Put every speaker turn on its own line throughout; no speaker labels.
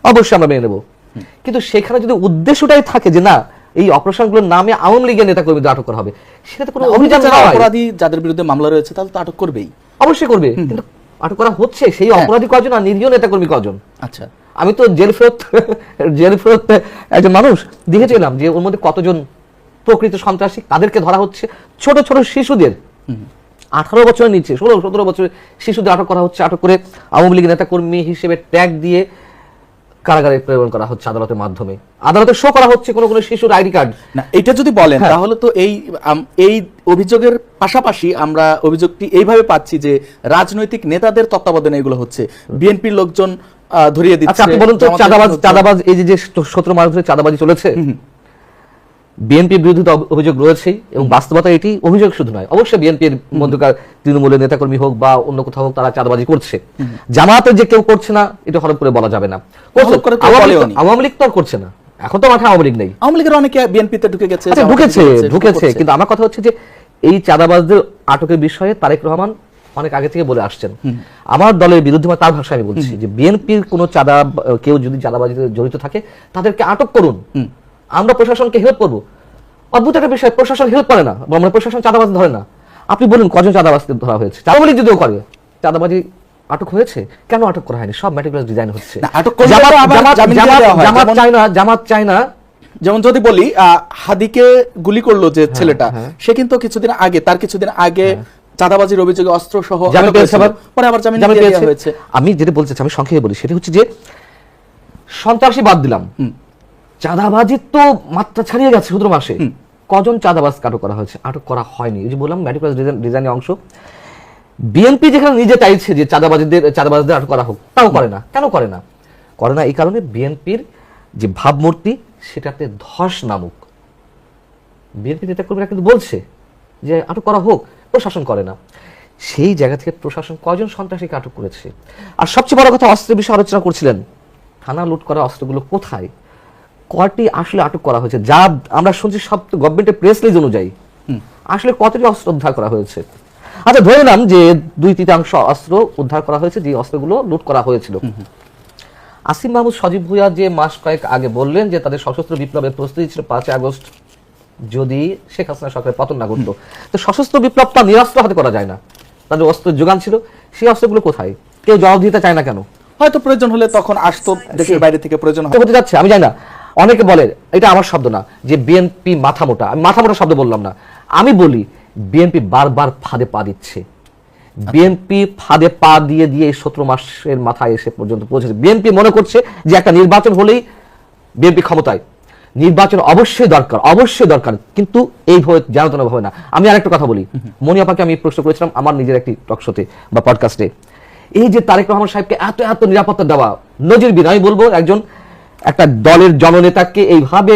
অবশ্যই আমরা মেনে নেব, কিন্তু সেখানে যদি উদ্দেশ্যটাই থাকে যে না এই অপারেশনগুলোর নামে আওয়ামী লীগের নেতা কর্মীদের আটক করা হবে, সেটা তো কোনো অভিযোগ না,
অপরাধী যাদের বিরুদ্ধে মামলা রয়েছে তাহলে তো আটক করবেই,
অবশ্যই করবে, কিন্তু আটক করা হচ্ছে সেই অপরাধী কজন আর নিরীহ নেতা কর্মী কজন?
আচ্ছা,
আমি তো জেল ফেরত একজন মানুষ দেখেছিলাম যে ওর মধ্যে কতজন প্রকৃত সন্ত্রাসী, তাদেরকে ধরা হচ্ছে। ছোট ছোট শিশুদের 18 বছরের নিচে 16-17 বছরের শিশুদের আটক করা হচ্ছে, আটক করে আওয়ামী লীগ নেতা কর্মী হিসেবে ট্যাগ দিয়ে কারাগারে প্রেরণ করা হচ্ছে আদালতের মাধ্যমে। আদালতে শো করা হচ্ছে কোন কোন শিশুর আইডি কার্ড।
না, এটা যদি বলেন তাহলে তো এই অভিযোগের পাশাপাশি আমরা অভিযোগটি এইভাবে পাচ্ছি যে রাজনৈতিক নেতাদের তত্ত্বাবধানে এগুলো হচ্ছে, বিএনপির লোকজন ধরিয়ে দিচ্ছে।
আচ্ছা, আপনি বলুন তো চাঁদাবাজ এই যে 17 মাস ধরে চাঁদাবাজি চলেছে, বিএনপির বিরুদ্ধে তো অভিযোগ রয়েছেই, এবং বাস্তবতা এটি অভিযোগ শুধু নয়, অবশ্যই বিএনপির মধ্যকার তৃণমূলের নেতাকর্মী হোক বা অন্য কোথাও হোক তারা চাঁদাবাজি করছে। জামাতের যে কেউ করছে না এটা হরফ করে বলা যাবে না, আওয়ামী লীগ তো আর করছে না, এখন তো মাঠে আওয়ামী লীগ নেই।
আওয়ামী লীগের অনেকে বিএনপিতে ঢুকেছে,
কিন্তু আমার কথা হচ্ছে যে এই চাঁদাবাজদের আটকের বিষয়ে তারেক রহমান অনেক আগে থেকে বলে আসছেন। আমার দলের বিরুদ্ধে তার ভাষায় আমি বলছি যে বিএনপির কোন কেউ যদি চাঁদাবাজিতে জড়িত থাকে তাদেরকে আটক করুন, আমরা প্রশাসনকে হেল্প করবো। অদ্ভুত একটা বিষয়, প্রশাসন হেল্প করে না, আমরা প্রশাসন চাঁদাবাজ ধরে না। আপনি বলুন কজন চাঁদাবাজকে ধরা হয়েছে? আওয়ামী লীগ যদিও করে, চাঁদাবাজি আটক হয়েছে, কেন আটক করা হয়নি? সব ম্যাটিকুলাস ডিজাইন হচ্ছে। জামাত চায় না।
যেমন যদি বলি হাদিকে গুলি করলো যে ছেলেটা, সে কিন্তু কিছুদিন আগে চাঁদাবাজির অভিযোগে অস্ত্র সহ পরে আবার জামিন দেওয়া হয়েছে।
আমি যেটা বলতে চাই, আমি সংক্ষেপে বলি, সেটা হচ্ছে যে সন্ত্রাসী বাদ দিলাম, চাঁদাবাজির তো মাত্রা ছাড়িয়ে গেছে 17 মাসে। কজন চাঁদাবাজ আটক করা হয়েছে? আটক করা হয়নি। ওই যে বললাম ম্যাটিকুলাস ডিজাইনের অংশ। বিএনপি যেখানে নিজে চাইছে যে চাঁদাবাজদের আটক করা হোক, তাও করে না। কেন করে না? এই কারণে বিএনপির যে ভাবমূর্তি সেটাতে ধস নামুক। বিএনপি নেতাকর্মীরা কিন্তু বলছে যে আটক করা হোক, প্রশাসন করে না। সেই জায়গা থেকে প্রশাসন কজন সন্ত্রাসীকে আটক করেছে? আর সবচেয়ে বড় কথা, অস্ত্রের বিষয়ে আলোচনা করছিলেন, থানা লুট করা অস্ত্রগুলো কোথায়, কয়টি আসলে আটক করা হয়েছে? যা আমরা শুনছি সব গভর্নমেন্টের প্রেস রিলিজ অনুযায়ী আসলে কতটি অস্ত্র উদ্ধার করা হয়েছে? আচ্ছা, ধরে নিলাম যে 2/3 অস্ত্র উদ্ধার করা হয়েছে, যে অস্ত্রগুলো লুট করা হয়েছিল। আসিম মাহমুদ সজীব ভুঁইয়া যে মাস কয়েক আগে বললেন যে তাদের সশস্ত্র বিপ্লবের প্রস্তুতি ছিল 5 আগস্ট যদি শেখ হাসিনা সরকারের পতন না ঘটতো। তো সশস্ত্র বিপ্লবটা নিরস্ত্র হাতে করা যায় না, তাদের অস্ত্রের যোগান ছিল। সেই অস্ত্রগুলো কোথায়? কেউ জবাব দিতে চায় না কেন?
হয়তো প্রয়োজন হলে তখন আসতো দেশের বাইরে থেকে, প্রয়োজন
হতে যাচ্ছে আমি জানি না। অনেকে বলে, এটা আমার শব্দ না, যে বিএনপি মাথা মোটা। আমি মাথা মোটা শব্দ বললাম না, আমি বলি বিএনপি বারবার ফাঁদে পা দিচ্ছে। বিএনপি ফাঁদে পা দিয়ে 17 মাসের মাথায় এসে পর্যন্ত পৌঁছেছে। বিএনপি মনে করছে যে একটা নির্বাচন হলেই বিএনপি ক্ষমতায়। নির্বাচন অবশ্যই দরকার, কিন্তু এইভাবে জানাতনা হবে না। আমি আরেকটা কথা বলি, মনি আপাকে আমি প্রশ্ন করেছিলাম আমার নিজের একটি টক শোতে বা পডকাস্টে, এই যে তারেক রহমান সাহেবকে এত নিরাপত্তা দেওয়া নজিরবিহীন। আমি বলবো একটা দলের জননেতাকে এইভাবে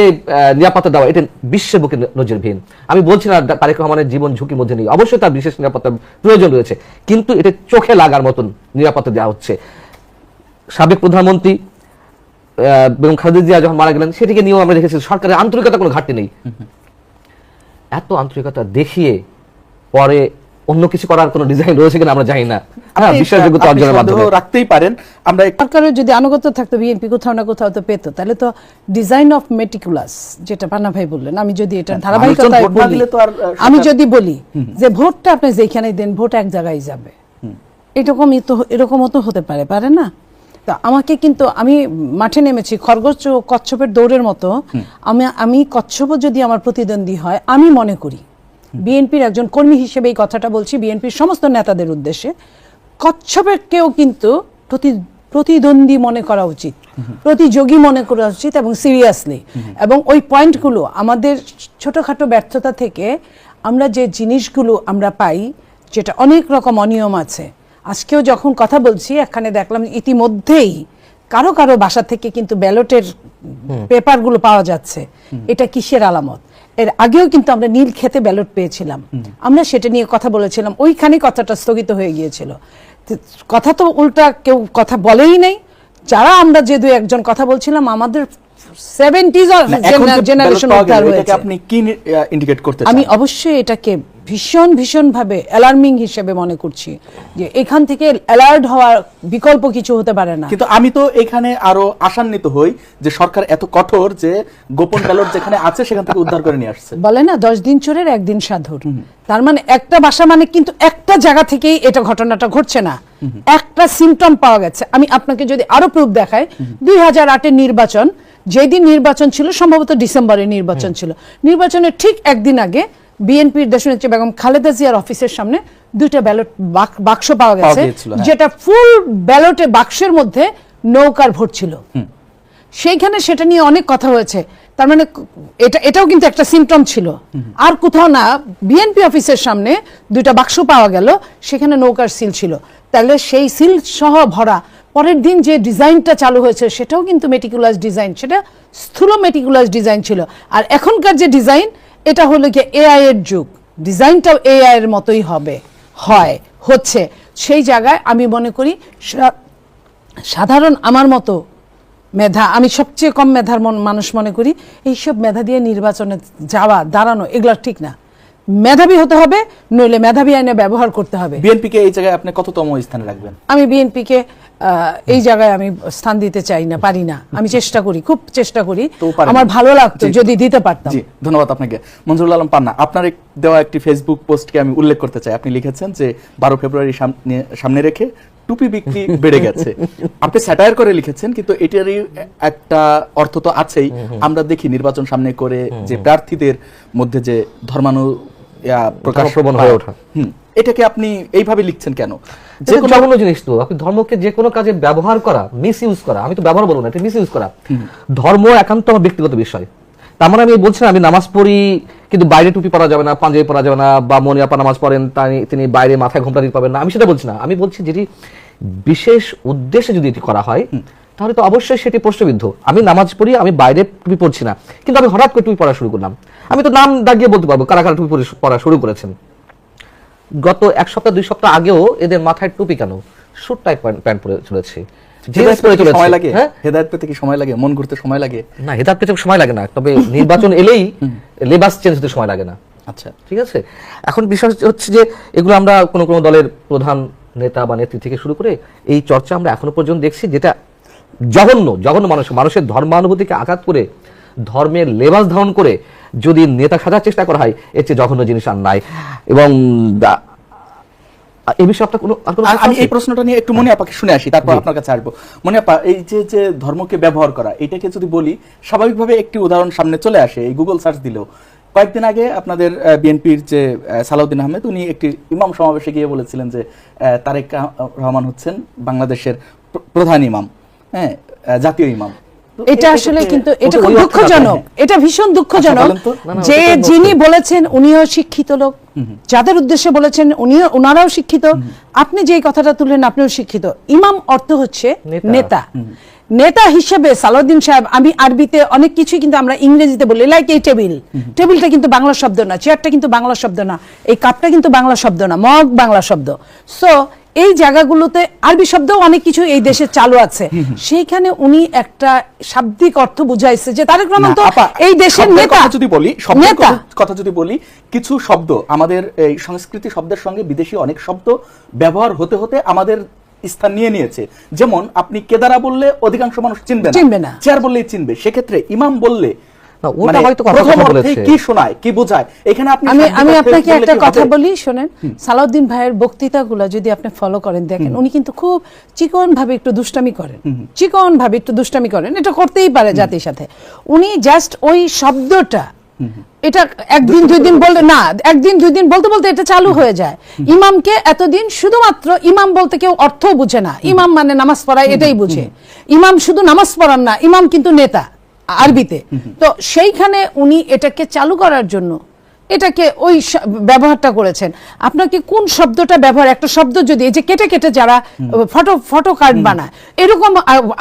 নিরাপত্তা দেওয়া, এটা বিশ্বের বুকে নজিরবিহীন। আমি বলছি না তারেক রহমানের জীবন ঝুঁকির মধ্যে নেই, অবশ্যই তার বিশেষ নিরাপত্তার প্রয়োজন রয়েছে, কিন্তু এটা চোখে লাগার মতন নিরাপত্তা দেওয়া হচ্ছে। সাবেক প্রধানমন্ত্রী বেগম খালেদা জিয়া যখন মারা গেলেন, সেটিকে নিয়েও আমরা দেখেছি সরকারের আন্তরিকতা কোনো ঘাটতি নেই। এত আন্তরিকতা দেখিয়ে পরে অন্য কিছু করার কোনো ডিজাইন রয়েছে কিনা আমরা জানি না। বিশ্বাসযোগ্যতা অর্জনের মাধ্যমে
রাখতেই পারেন। আমরা
সরকারের যদি আনুগত্য থাকতো, বিএনপি কোথাও না কোথাও তো পেতো, তাহলে তো ডিজাইন অফ মেটিকুলাস, যেটা পান্না ভাই বললেন, আমি যদি এটা ধারাবাহিকতায় বলি, আমি যদি বলি যে ভোটটা আপনি যেখানে দেন, ভোট এক জায়গায় যাবে, এরকমও তো হতে পারে না? তা আমাকে কিন্তু, আমি মাঠে নেমেছি খরগোশ ও কচ্ছপের দৌড়ের মতো। আমি কচ্ছপও যদি আমার প্রতিদ্বন্দ্বী হয়, আমি মনে করি বিএনপির একজন কর্মী হিসেবে এই কথাটা বলছি বিএনপির সমস্ত নেতাদের উদ্দেশ্যে, কচ্ছপেরকেও কিন্তু প্রতিদ্বন্দ্বী মনে করা উচিত, প্রতিযোগী মনে করা উচিত, এবং সিরিয়াসলি। এবং ওই পয়েন্টগুলো আমাদের ছোটখাটো ব্যর্থতা থেকে আমরা যে জিনিসগুলো আমরা পাই, যেটা অনেক রকম অনিয়ম আছে। আজকেও যখন কথা বলছি, এখানে দেখলাম ইতিমধ্যেই কারো বাসা থেকে কিন্তু ব্যালটের পেপারগুলো পাওয়া যাচ্ছে। এটা কিসের আলামত? এর আগেও কিন্তু আমরা নীল খেতে ব্যালট পেয়েছিলাম, আমরা সেটা নিয়ে কথা বলেছিলাম, ওইখানে কথাটা স্থগিত হয়ে গিয়েছিল। কথা তো উল্টা কেউ কথা বলেই নেই। যারা আমরা যে 2-1 জন কথা বলছিলাম, আমাদের 70s জেনারেশন উদ্ধার হয়েছে।
আপনি কি ইন্ডিকেট করতে চান?
আমি অবশ্যই এটাকে ভীষণ ভীষণভাবে অ্যালার্মিং হিসেবে মনে করছি যে এখান থেকে অ্যালার্ট হওয়ার বিকল্প কিছু হতে পারে না।
কিন্তু আমি তো এখানে আরো আশান্বিত হই যে সরকার এত কঠোর যে গোপন ব্যালট যেখানে আছে সেখান থেকে উদ্ধার করে নিয়ে আসছে।
বলে না 10 দিন চোরের একদিন সাধুর, তার মানে একটা বাসা মানে কিন্তু একটা জায়গা থেকেই এটা ঘটনাটা ঘটছে না, একটা সিমটম পাওয়া গেছে। আমি আপনাকে যদি আরো প্রুফ দেখাই, 2008-এর নির্বাচন, যেদিন নির্বাচন ছিল সম্ভবত ডিসেম্বরে নির্বাচন ছিল, নির্বাচনের ঠিক একদিন আগে বিএনপির দেশনেত্রী বেগম খালেদা জিয়ার অফিসের সামনে 2টা ব্যালট বাক্স পাওয়া গেছে, যেটা ফুল ব্যালটে বাক্সের মধ্যে নৌকার ভোট ছিল। সেইখানে সেটা নিয়ে অনেক কথা হয়েছে, তার মানে এটাও কিন্তু একটা সিমটম ছিল। আর কোথাও না, বিএনপি অফিসের সামনে 2টা বাক্স পাওয়া গেল, সেখানে নৌকার সিল ছিল। তাহলে সেই সিল সহ ভরা পরের দিন যে ডিজাইনটা চালু হয়েছে সেটাও কিন্তু মেটিকুলাস ডিজাইন, সেটা স্থূল মেটিকুলাস ডিজাইন ছিল। আর এখনকার যে ডিজাইন, এটা হলো কি এআই এর যুগ, ডিজাইনটাও এআই এর মতোই হচ্ছে। সেই জায়গায় আমি মনে করি সাধারণ আমার মতো মেধা, আমি সবচেয়ে কম মেধার মানুষ মনে করি এইসব মেধা দিয়ে নির্বাচনে দাঁড়ানো এগুলো ঠিক না। মেধাবী হতে হবে, নইলে মেধাবী আইনে ব্যবহার করতে হবে।
বিএনপিকে এই জায়গায় আপনি কততম স্থানে রাখবেন?
আমি বিএনপিকে এই জায়গায় আমি স্থান দিতে চাই না, পারি না। আমি চেষ্টা করি, খুব চেষ্টা করি, আমার ভালো লাগতো যদি দিতে পারতাম।
জি, ধন্যবাদ আপনাকে। মনজুরুল আলম পান্না, আপনার দেওয়া একটি ফেসবুক পোস্টকে আমি উল্লেখ করতে চাই। আপনি লিখেছেন যে 12 ফেব্রুয়ারি সামনে রেখে টুপি বিক্রি বেড়ে গেছে। আপনি স্যাটায়ার করে লিখেছেন, কিন্তু এটারই একটা অর্থ তো আছেই। আমরা দেখি নির্বাচন সামনে করে যে প্রার্থীদের মধ্যে যে ধর্মানু প্রকাশ হয়ে ওঠা, এটাকে আপনি এইভাবে লিখছেন কেন?
যে কোনো জঘন্য জিনিস তো, আপনি ধর্মকে যে কোনো কাজে ব্যবহার করা, মিসইউজ করা, আমি তো ব্যবহার বলবো না, এটা মিসইউজ করা। ধর্ম একান্ত আমার ব্যক্তিগত বিষয়। তার মানে আমি বলছি না আমি নামাজ পড়ি কিন্তু বাইরে টুপি পরা যাবে না, পাঞ্জাবি পরা যাবে না, বা মনি আপা নামাজ পড়েন তিনি বাইরে মাথায় ঘোমটা দিতে পারবেন না, আমি সেটা বলছি না। আমি বলছি যেটি বিশেষ উদ্দেশ্যে যদি এটি করা হয় তাহলে তো অবশ্যই সেটি প্রশ্নবিদ্ধ। আমি নামাজ পড়ি, আমি বাইরে টুপি পড়ছি না, কিন্তু আমি হঠাৎ করে টুপি পড়া শুরু করলাম, আমি তো নাম দাগিয়ে বলতে পারবো কারা কারা টুপি পড়া শুরু করেছেন। গত 1 সপ্তাহ 2 সপ্তাহ আগেও এদের মাথায় টুপি কেন, স্যুট টাইপ প্যান্ট পরে চলেছে।
সময় লাগে, হেদায়েত পেতে কি সময় লাগে, মন ঘুরতে সময় লাগে
না, হেদায়েত পেতে সময় লাগে না, তবে নির্বাচন এলেই লেবাস চেঞ্জ হতে সময় লাগে না।
আচ্ছা, ঠিক আছে।
এখন বিষয় হচ্ছে যে এগুলো আমরা কোনো কোনো দলের প্রধান নেতা বা নেত্রী থেকে শুরু করে এই চর্চা আমরা এখনো পর্যন্ত দেখছি, যেটা জঘন্য মানুষের ধর্মানুভূতিকে আঘাত করে, ধর্মের লেবাস ধারণ করে যদি নেতা সাজার চেষ্টা করা হয়, এর চেয়ে জঘন্য জিনিস আর নাই। এবং এই বিষয়ে
আমি এই প্রশ্নটা নিয়ে একটু মনি আপাকে শুনে আসি, তারপর আপনার কাছে আসবো। মনি আপা, এই যে ধর্মকে ব্যবহার করা, এটাকে যদি বলি, স্বাভাবিকভাবে একটি উদাহরণ সামনে চলে আসে এই গুগল সার্চ দিলেও। কয়েকদিন আগে আপনাদের বিএনপির যে সালাউদ্দিন আহমেদ, উনি একটি ইমাম সমাবেশে গিয়ে বলেছিলেন যে তারেক রহমান হচ্ছেন বাংলাদেশের প্রধান ইমাম, হ্যাঁ, জাতীয় ইমাম।
এটা আসলে কিন্তু এটা খুব দুঃখজনক, এটা ভীষণ দুঃখজনক যে যিনি বলেছেন উনিও শিক্ষিত লোক, যাদের উদ্দেশ্যে বলেছেন ওনারাও শিক্ষিত। আপনি যে কথাটা তুললেন আপনিও শিক্ষিত। ইমাম অর্থ হচ্ছে নেতা। নেতা হিসেবে সালাউদ্দিন সাহেব, আমি আরবিতে অনেক কিছুই কিন্তু আমরা ইংরেজিতে বলি, লাইক এই টেবিলটা কিন্তু বাংলা শব্দ না, চেয়ারটা কিন্তু বাংলা শব্দ না, এই কাপটা কিন্তু বাংলা শব্দ না, মগ বাংলা শব্দ। সো এই জায়গাগুলোতে আরবি শব্দও অনেক কিছু এই দেশে চালু আছে, সেইখানে উনি একটা শাব্দিক অর্থ বুঝাইছে যে তারেক রহমান তো এই দেশের নেতা।
কথা যদি বলি, কিছু শব্দ আমাদের এই সংস্কৃতি শব্দের সঙ্গে বিদেশি অনেক শব্দ ব্যবহার হতে হতে আমাদের স্থান নিয়ে নিয়েছে। যেমন আপনি কেদারা বললে অধিকাংশ মানুষ চিনবে না, চেয়ার বললেই চিনবে। সেক্ষেত্রে ইমাম বললে কি শোনায়, কি বোঝায়, এখানে
আমি আপনাকে একটা কথা বলি, শোনেন। সালাউদ্দিন ভাইয়ের বক্তৃতাগুলো যদি আপনি ফলো করেন, দেখেন উনি কিন্তু খুব চিকন ভাবে একটু দুষ্টামি করেন, এটা করতেই পারে জাতির সাথে। উনি জাস্ট ওই শব্দটা, এটা একদিন দুই দিন বলতে না, একদিন দুই দিন বলতে বলতে এটা চালু হয়ে যায়। ইমামকে এতদিন শুধুমাত্র ইমাম বলতে কেউ অর্থ বুঝে না, ইমাম মানে নামাজ পড়ায় এটাই বুঝে। ইমাম শুধু নামাজ পড়ান না, ইমাম কিন্তু নেতা আরবিতে। তো সেইখানে উনি এটাকে চালু করার জন্য এটাকে ওই ব্যবহারটা করেছেন। আপনাকে কোন শব্দটা ব্যবহার, একটা শব্দ যদি এই যে কেটে কেটে যারা ফটো কার্ড বানায়, এরকম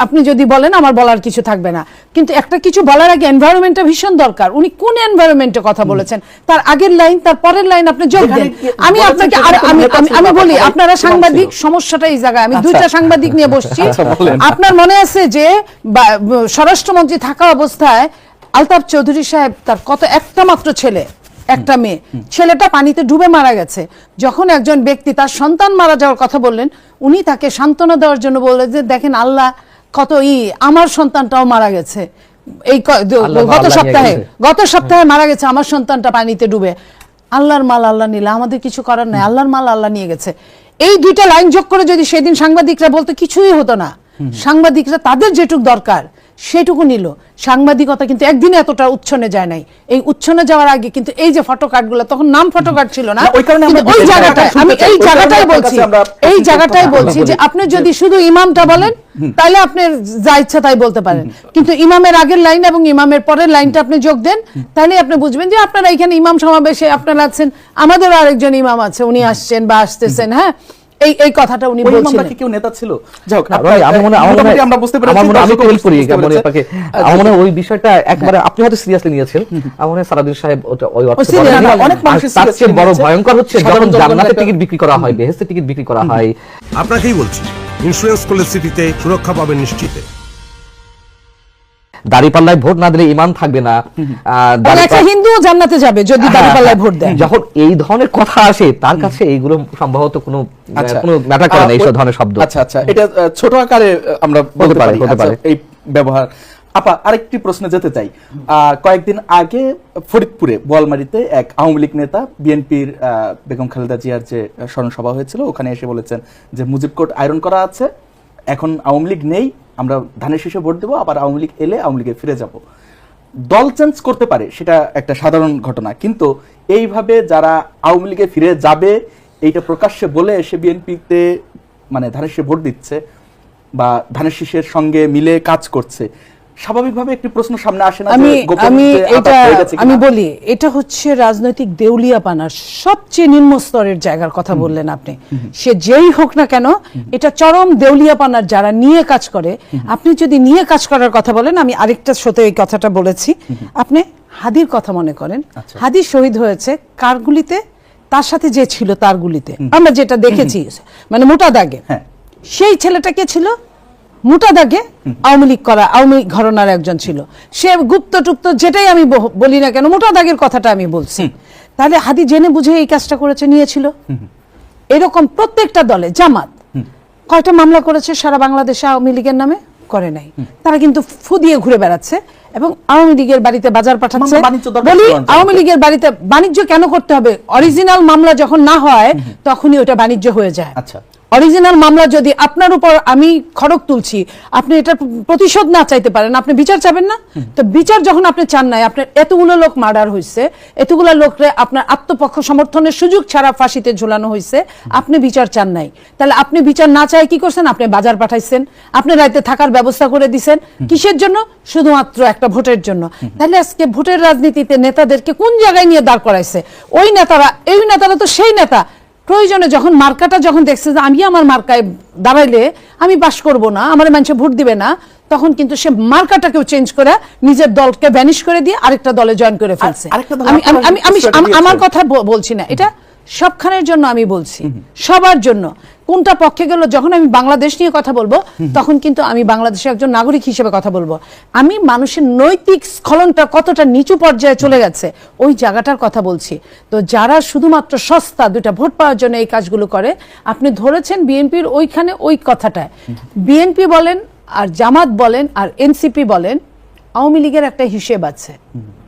আপনি যদি বলেন আমার বলার কিছু থাকবে না, কিন্তু একটা কিছু বলার আগে এনভায়রনমেন্টটা ভীষণ দরকার। উনি কোন এনভায়রনমেন্টে কথা বলেছেন, তার আগের লাইন তার পরের লাইন আপনি যোগ দেন। আমি আপনাকে আমি বলি, আপনারা সাংবাদিক, সমস্যাটা এই জায়গায়। আমি 2টা সাংবাদিক নিয়ে বসছি। আপনার মনে আছে যে স্বরাষ্ট্রমন্ত্রী থাকা অবস্থায় আলতাফ চৌধুরী সাহেব, তার কত একটা মাত্র ছেলে, একটা মেয়ে, ছেলেটা পানিতে ডুবে মারা গেছে। যখন একজন ব্যক্তি তার সন্তান মারা যাওয়ার কথা বললেন, উনি তাকে সান্ত্বনা দেওয়ার জন্য বললেন যে দেখেন আল্লাহ কত আমার সন্তানটাও মারা গেছে, এই গত সপ্তাহে মারা গেছে আমার সন্তানটা পানিতে ডুবে। আল্লাহর মাল আল্লাহ নিলে, আমাদের কিছু করার নাই, আল্লাহর মাল আল্লাহ নিয়ে গেছে। এই দুইটা লাইন যোগ করে যদি সেদিন সাংবাদিকরা বলতো, কিছুই হতো না। সাংবাদিকরা তাদের যেটুকু দরকার সেটুকু নিল। সাংবাদিকতা কিন্তু একদিনে এতটা উচ্ছনে যায় নাই। এই উচ্ছনে যাওয়ার আগে কিন্তু এই যে ফটোকার্ডগুলো, তখন নাম ফটোকার্ড ছিল না, ওই জায়গাটায় আমি এই জায়গাটাই বলছি যে আপনি যদি শুধু ইমামটা বলেন তাহলে আপনি যা ইচ্ছা তাই বলতে পারেন, কিন্তু ইমামের আগের লাইন এবং ইমামের পরের লাইনটা আপনি যোগ দেন, তাহলে আপনি বুঝবেন যে আপনারা এখানে ইমাম সমাবেশে আপনারা আছেন, আমাদেরও আরেকজন ইমাম আছে, উনি আসছেন বা আসতেছেন। হ্যাঁ, এই কথাটা উনি বলছিলেন।
কি কেউ নেতা ছিল? যাও,
আমরা বুঝতে পেরেছি। আমার ওই বিষয়টা একবারে আপনি হয়তো সিরিয়াসলি নিয়েছেন। আমার সারাদিন সাহেব ওই অনেক মানুষ তার চেয়ে বড় ভয়ঙ্কর হচ্ছে যখন জান্নাতের টিকিট বিক্রি করা হয়, বেহেশতের টিকিট বিক্রি করা হয়।
আপনাকেই বলছি, ইন্স্যুরেন্স করলে সিটিতে সুরক্ষা পাবেন নিশ্চিত।
দাঁড়িপাল্লায় ভোট না দিলে ঈমান থাকবে না,
একটা হিন্দুও জান্নাতে যাবে যদি দাঁড়িপাল্লায় ভোট দেয়।
যখন এই ধরনের কথা আসে তার কাছে এইগুলো সম্ভবত কোনো ম্যাটার করে না, এইসব ধরনের শব্দ।
আচ্ছা আচ্ছা, এটা ছোট আকারে আমরা বলতে পারি এই ব্যবহার। আপা, আরেকটি প্রশ্নে যেতে চাই। কয়েকদিন আগে ফরিদপুরে বোয়ালমারীতে এক আওয়ামী লীগ নেতা, বিএনপির বেগম খালেদা জিয়ার যে স্মরণ সভা হয়েছিল, ওখানে এসে বলেছেন যে মুজিব কোর্ট আয়রন করা আছে, এখন আওয়ামী লীগ নেই, আমরা ধানের শীষে ভোট দেবো, আবার আওয়ামী লীগ এলে আওয়ামী লীগে ফিরে যাব। দল চেঞ্জ করতে পারে, সেটা একটা সাধারণ ঘটনা, কিন্তু এইভাবে যারা আওয়ামী লীগে ফিরে যাবে এইটা প্রকাশ্যে বলে এসে বিএনপিতে মানে ধানের শীষে ভোট দিচ্ছে বা ধানের শীষের সঙ্গে মিলে কাজ করছে, স্বাভাবিকভাবে একটি প্রশ্ন সামনে আসে না?
আমি বলি, এটা হচ্ছে রাজনৈতিক দেউলিয়াপানার সবচেয়ে নিম্ন স্তরের জায়গার কথা বললেন আপনি। সে যেই হোক না কেন, এটা চরম দেউলিয়াপানার যারা নিয়ে কাজ করে। আপনি যদি নিয়ে কাজ করার কথা বলেন, আমি আরেকটা শোতে এই কথাটা বলেছি, আপনি হাদির কথা মনে করেন। হাদি শহীদ হয়েছে কার গুলিতে? তার সাথে যে ছিল তার গুলিতে, আমরা যেটা দেখেছি, মানে মোটা দাগে। সেই ছেলেটা কে ছিল? মোটা দাগে আওয়ামী লীগ করা, আওয়ামী ঘরানার একজন ছিল। সে গুপ্ত টুপ্ত যেটাই আমি বলি না কেন, মোটা দাগের কথাটা আমি বলছি। তাহলে হাদি জেনে বুঝে এই কাজটা করেছে, নিয়েছিল। এরকম প্রত্যেকটা দলে, জামাত কয়টা মামলা করেছে সারা বাংলাদেশে আওয়ামী লীগের নামে? করে নাই। তারা কিন্তু ফু দিয়ে ঘুরে বেড়াচ্ছে এবং আওয়ামী লীগের বাড়িতে বাজার পাঠাচ্ছে। বলি, আওয়ামী লীগের বাড়িতে বাণিজ্য কেন করতে হবে? অরিজিনাল মামলা যখন না হয় তখনই ওটা বাণিজ্য হয়ে যায়।
আচ্ছা,
অরিজিনাল মামলা যদি আপনার উপর আমি খড়গ তুলছি, আপনি এটা প্রতিশোধ না চাইতে পারেন, আপনি বিচার চাবেন না? তো বিচার যখন আপনি চান নাই, আপনার এতগুলো লোক মার্ডার হয়েছে, এতগুলো লোকরে আপনার আত্মপক্ষ সমর্থনের সুযোগ ছাড়া ফাঁসিতে ঝুলানো হয়েছে, আপনি বিচার চান নাই। তাহলে আপনি বিচার না চাই কি করছেন? আপনি বাজার পাঠাইছেন, আপনি রাইতে থাকার ব্যবস্থা করে দিছেন। কিসের জন্য? শুধুমাত্র একটা ভোটের জন্য। তাহলে আজকে ভোটের রাজনীতিতে নেতাদেরকে কোন জায়গায় নিয়ে দাঁড় করাইছে? ওই নেতারা তো সেই নেতা, প্রয়োজনে যখন মার্কাটা যখন দেখছে যে আমি আমার মার্কায় দাঁড়াইলে আমি পাস করব না, আমার মানুষে ভোট দিবে না, তখন কিন্তু সে মার্কাটাকেও চেঞ্জ করে নিজের দলকে ভ্যানিশ করে দিয়ে আরেকটা দলে জয়েন করে ফেলছে। আমি আমার কথা বলছি না, এটা সবখানের জন্য আমি বলছি, সবার জন্য। কোনটা পক্ষে গেল, যখন আমি বাংলাদেশ নিয়ে কথা বলবো তখন কিন্তু আমি বাংলাদেশের একজন নাগরিক হিসেবে কথা বলবো। আমি মানুষের নৈতিক স্খলনটা কতটা নিচু পর্যায়ে চলে গেছে ওই জায়গাটার কথা বলছি। তো যারা শুধুমাত্র সস্তা দুটা ভোট পাওয়ার জন্য এই কাজগুলো করে, আপনি ধরেছেন বিএনপির ওইখানে ওই কথাটায়। বিএনপি বলেন আর জামাত বলেন আর এনসিপি বলেন, আওয়ামী লীগের একটা হিসেব আছে,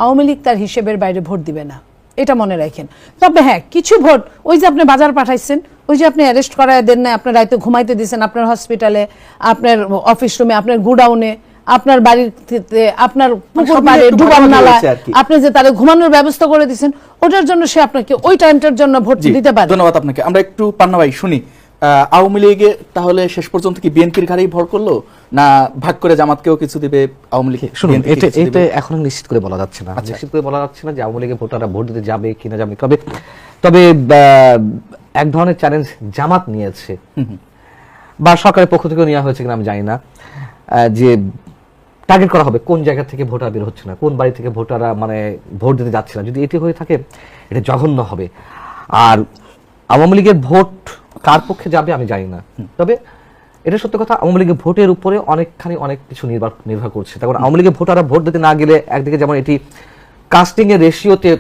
আওয়ামী লীগ তার হিসেবের বাইরে ভোট দিবে না, এটা মনে রাখেন। তবে হ্যাঁ, কিছু ভোট, ওই যে আপনি বাজার পাঠাইছেন, ওই যে আপনি অ্যারেস্ট করায় দেন না, আপনার রাইতে ঘুমাইতে দিয়েছেন, আপনার হসপিটালে, আপনার অফিস রুমে, আপনার গুডাউনে, আপনার বাড়িতে, আপনার পুকুর পাড়ে, ডুবার নালায়, আপনি যে তাদের ঘুমানোর ব্যবস্থা করে দিয়েছেন, ওটার জন্য সে আপনাকে ওই টাইমটার জন্য ভোট দিতে পারে।
ধন্যবাদ আপনাকে। আমরা একটু পান্না ভাই শুনি, আওয়ামী লীগে তাহলে শেষ পর্যন্ত কি বিএনপির ঘাড়েই ভর করলো, না ভাগ করে জামাতকেও কিছু দিবে আওয়ামী লীগ?
শুনুন, এটা এখনো নিশ্চিত করে বলা যাচ্ছে না। নিশ্চিত করে বলা যাচ্ছে না যে আওয়ামী লীগের ভোটাররা ভোট দিতে যাবে কিনা যাবে। তবে এক ধরনের চ্যালেঞ্জ জামাত নিয়েছে বা সরকারের পক্ষ থেকে নেওয়া হয়েছে কিনা আমি জানি না, যে টার্গেট করা হবে কোন জায়গা থেকে ভোটার বের হচ্ছে না, কোন বাড়ি থেকে ভোটাররা মানে ভোট দিতে যাচ্ছে না। যদি এটি হয়ে থাকে এটা জঘন্য হবে। আর আওয়ামী লীগের ভোট কার পক্ষে যাবে আমি জানি না, তবে এটা সত্য কথা, আওয়ামী লীগের ভোটের উপরে অনেক কিছু নির্ভর করছে। তখন আওয়ামী লীগের ভোটাররা ভোট দিতে না গেলে একদিকে যেমন এটি কাস্টিং এর রেশিওতে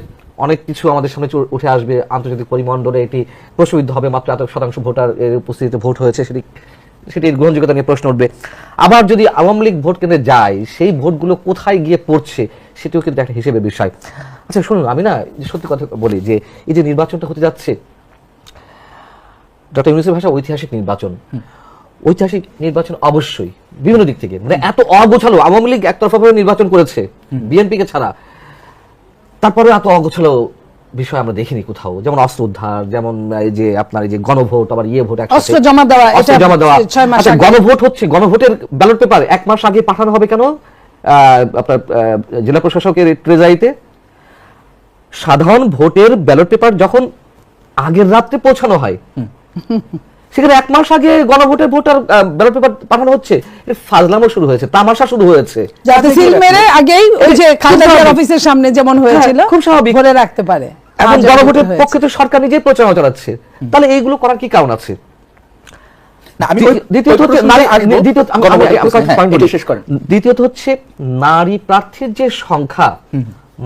অনেক কিছু আমাদের সামনে উঠে আসবে, আন্তর্জাতিক পরিমণ্ডলে এটি প্রশ্নবিদ্ধ হবে, মাত্র এত শতাংশ ভোটার এর উপস্থিতিতে ভোট হয়েছে, সেটির গ্রহণযোগ্যতা নিয়ে প্রশ্ন উঠবে। আবার যদি আওয়ামী লীগ ভোট কেন্দ্রে যায়, সেই ভোটগুলো কোথায় গিয়ে পড়ছে সেটিও কিন্তু একটা হিসেবের বিষয়। আচ্ছা শুনুন, আমি না সত্যি কথা বলি যে এই যে নির্বাচনটা হতে যাচ্ছে, ডক্টর ইউনূসের ভাষা ঐতিহাসিক নির্বাচন, ঐতিহাসিক নির্বাচন অবশ্যই বিভিন্ন দিক থেকে, মানে এত অগোছালো, আওয়ামী লীগ একতরফাভাবে নির্বাচন করেছে বিএনপিকে ছাড়া, তারপরে এত অগোছালো বিষয় আমরা দেখিনি কোথাও, যেমন অস্ত্র উদ্ধার, যেমন এই যে আপনার এই যে গণভোট, আবার ভোট,
অস্ত্র জমা দেওয়া,
অস্ত্র জমা দেওয়া। আচ্ছা গণভোট হচ্ছে, গণভোটের ব্যালট পেপার 1 মাস আগে পাঠানো হবে কেন আপনার জেলা প্রশাসকের ট্রেজারিতে? সাধারণ ভোটের ব্যালট পেপার যখন আগের রাত্রে পৌঁছানো হয়, সেখানে 1 মাস আগে গণভোটের ভোটার ব্যালট পেপার পাঠানো হচ্ছে। ফাজলামো শুরু হয়েছে, তামাশা শুরু হয়েছে,
যাতে সিল মেরে আগেই ওই যে খালেদার অফিসের সামনে যেমন হয়েছিল
খুব স্বাভাবিক
ভরে রাখতে পারে।
এখন গণভোটের পক্ষে তো সরকার নিজেই প্রচারণা চালাচ্ছে, তাহলে এইগুলো করার কি কারণ আছে? দ্বিতীয়ত হচ্ছে নারী প্রার্থীর যে সংখ্যা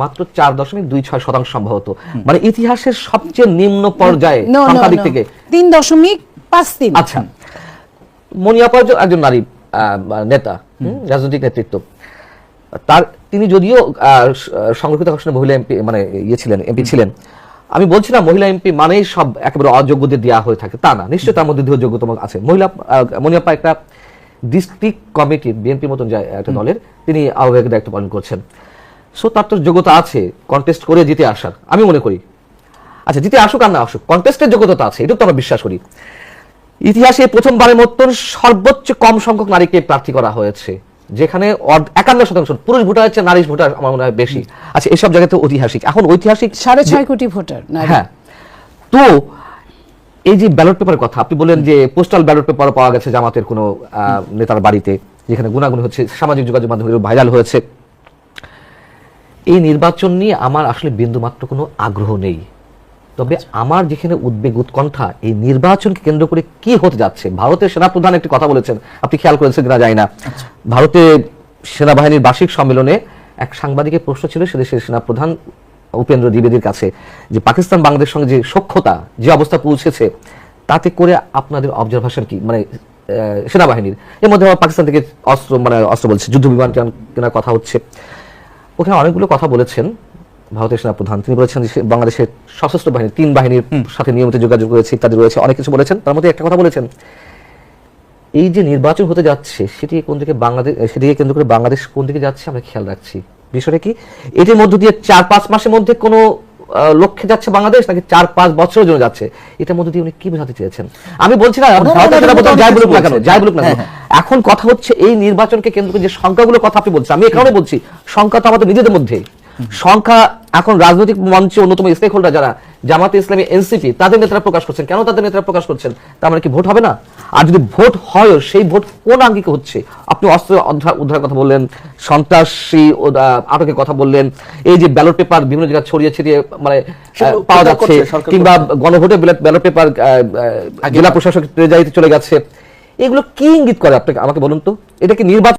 মাত্র 4.26% সম্ভবত, মানে ইতিহাসের সবচেয়ে নিম্ন পর্যায়ে সংখ্যা দিক থেকে
3.53।
আচ্ছা, মনিয়া পর্যন্ত একজন নারী নেতা, রাজনৈতিক নেতৃত্ব, তিনি যদিও সংরক্ষিত আসনে মহিলা এমপি মানে এমপি ছিলেন, আমি বলছি না মহিলা এমপি মানেই সব একেবারে অযোগ্যদের দেওয়া হয়ে থাকে, তা না, নিশ্চয়ই তার মধ্যে যোগ্যতা আছে। মনিয়াপ্পা একটা ডিস্ট্রিক্ট কমিটি বিএনপির মতন একটা দলের তিনি আহ্বায়কের দায়িত্ব পালন করছেন, সো তার তো যোগ্যতা আছে কন্টেস্ট করে জিতে আসার, আমি মনে করি। আচ্ছা জিতে আসুক আর না আসুক, কন্টেস্টের যোগ্যতা আছে, এটা তো আমরা বিশ্বাস করি। ইতিহাসে প্রথমবারের মতন সর্বোচ্চ কম সংখ্যক নারীকে প্রার্থী করা হয়েছে, যেখানে 51% পুরুষ ভোটার হচ্ছে, নারী ভোটার আমার মনে হয় বেশি। আচ্ছা এসব জায়গাতে ঐতিহাসিক, এখন ঐতিহাসিক
6.5 কোটি ভোটার।
হ্যাঁ, তো এই যে ব্যালট পেপারের কথা আপনি বললেন যে পোস্টাল ব্যালট পেপার পাওয়া গেছে জামাতের কোনো নেতার বাড়িতে, যেখানে গুণাগুণ হচ্ছে, সামাজিক যোগাযোগ মাধ্যমে ভাইরাল হয়েছে। এই নির্বাচন নিয়ে আমার আসলে বিন্দুমাত্র কোনো আগ্রহ নেই, তবে আমার যেখানে উদ্বেগ উৎকণ্ঠা এই নির্বাচনকে কেন্দ্র করে কি হতে যাচ্ছে। ভারতের সেনাপ্রধান একটি কথা বলেছেন, আপনি খেয়াল করেছেন কিনা জানি না, ভারতের সেনাবাহিনীর বার্ষিক সম্মেলনে এক সাংবাদিকের প্রশ্ন ছিল সে দেশের সেনাপ্রধান উপেন্দ্র দ্বিবেদীর কাছে, যে পাকিস্তান বাংলাদেশের সঙ্গে যে সখ্যতা, যে অবস্থা পৌঁছেছে, তাতে করে আপনাদের অবজারভেশন কি, মানে সেনাবাহিনীর। এর মধ্যে পাকিস্তান থেকে অস্ত্র বলছে, যুদ্ধ বিমান কেনার কথা হচ্ছে, ওখানে অনেকগুলো কথা বলেছেন ভারতের সেনাপ্রধান। তিনি বলেছেন যে বাংলাদেশের সশস্ত্র বাহিনী 3 বাহিনীর সাথে নিয়মিত যোগাযোগ রয়েছে ইত্যাদি রয়েছে, অনেক কিছু বলেছেন। তার মধ্যে একটা কথা বলেছেন, এই যে নির্বাচন হতে যাচ্ছে সেটিকে কেন্দ্র করে বাংলাদেশ কোন দিকে যাচ্ছে আমরা খেয়াল রাখছি। বিষয়টা কি, এটির মধ্য দিয়ে 4-5 মাসের মধ্যে কোনো লক্ষ্যে যাচ্ছে বাংলাদেশ, নাকি 4-5 বছরের জন্য যাচ্ছে, এটার মধ্যে দিয়ে উনি কি বোঝাতে চেয়েছেন? আমি বলছি না যাই বলুক না কেন, এখন কথা হচ্ছে এই নির্বাচনকে কেন্দ্র করে যে সংখ্যাগুলোর কথা আপনি বলছেন, আমি এই কারণে বলছি সংখ্যা তো আমাদের নিজেদের মধ্যে সংখ্যা। এখন রাজনৈতিক মঞ্চে অন্যতম স্টেক হোল্ডার যারা জামাতে ইসলামী, এনসিপি, তাদের নেতারা প্রকাশ করছেন। কেন তাদের নেতারা প্রকাশ করছেন? তার মানে কি ভোট হবে না? আর যদি ভোট হয়, সেই ভোট কোন আঙ্গিকে হচ্ছে? আপনি অস্ত্র উদ্ধার কথা বললেন, সন্ত্রাসী আটকের কথা বললেন, এই যে ব্যালট পেপার বিভিন্ন জায়গায় ছড়িয়ে ছিটিয়ে মানে পাওয়া যাচ্ছে, কিংবা গণভোটের ব্যালট পেপার জেলা প্রশাসক ট্রেজারিতে চলে গেছে, এগুলো কি ইঙ্গিত করে আপনাকে আমাকে বলুন তো? এটা কি নির্বাচন